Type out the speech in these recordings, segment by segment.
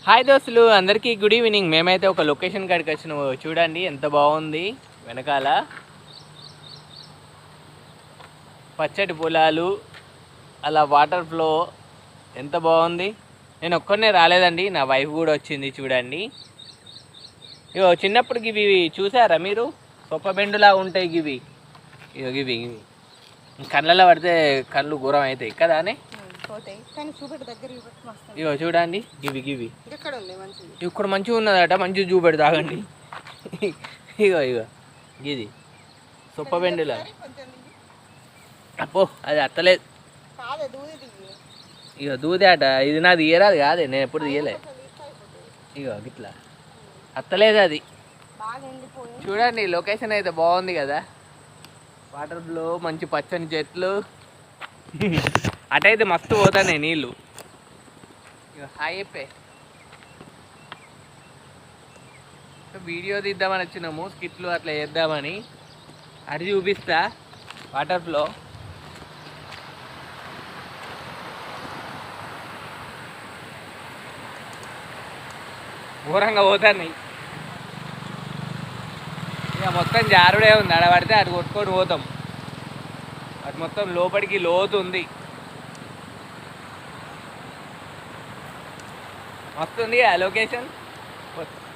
Hi దోస్తులు అందరికీ good evening. మేమైతే ఒక లొకేషన్ కాడికి వచ్చినాము. చూడండి ఎంత బాగుంది. వెనకాల పచ్చటి పొలాలు, అలా వాటర్ ఫ్లో ఎంత బాగుంది. నేను ఒక్కనే రాలేదండి, నా వైఫ్ కూడా వచ్చింది. చూడండి ఇగో చిన్నప్పుడు ఇవి చూసారా మీరు? సొప్పబెండులా ఉంటాయి ఇవి. ఇగో ఇవి కళ్ళలో పడితే కళ్ళు ఘోరం అవుతాయి కదా అని. ఇగో చూడండి గివి ఇక్కడ మంచిగా ఉన్నదట, మంచిగా చూపెడతా ఆగండి. ఇగో ఇగో ఇది సొప్పబెండులా. అప్పో అది అత్తలేదు. ఇగో దూదే అట. ఇది నాది తీయరాదు కాదే, నేను ఎప్పుడు తీయలే. ఇగో గిట్లా అత్తలేదు అది. చూడండి లొకేషన్ అయితే బాగుంది కదా. వాటర్ ఫ్లో, మంచి పచ్చని చెట్లు. అటైతే మస్తు పోతాయి నీళ్ళు. హాయ్ చెప్పే. వీడియో తీద్దామని వచ్చినాము, స్కిట్లు అట్లా చేద్దామని. అటు చూపిస్తా వాటర్ ఫ్లో. ఘోరంగా పోతాయి. ఇక మొత్తం జారుడే ఉంది. అడ పడితే అటు కొట్టుకొని పోతాం. అటు మొత్తం లోపలికి లోతు ఉంది. వస్తుంది ఆ లొకేషన్.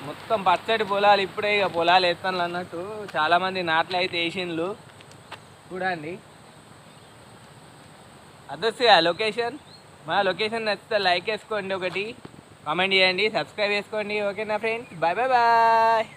మొత్తం పచ్చడి పొలాలు. ఇప్పుడే ఇక పొలాలు వేస్తాను అన్నట్టు చాలామంది నాట్లు అయితే వేసిండ్లు. చూడండి అదొస్తే ఆ లొకేషన్. మా లొకేషన్ నచ్చితే లైక్ వేసుకోండి, ఒకటి కామెంట్ చేయండి, సబ్స్క్రైబ్ చేసుకోండి. ఓకేనా ఫ్రెండ్స్, బాయ్ బాయ్ బాయ్.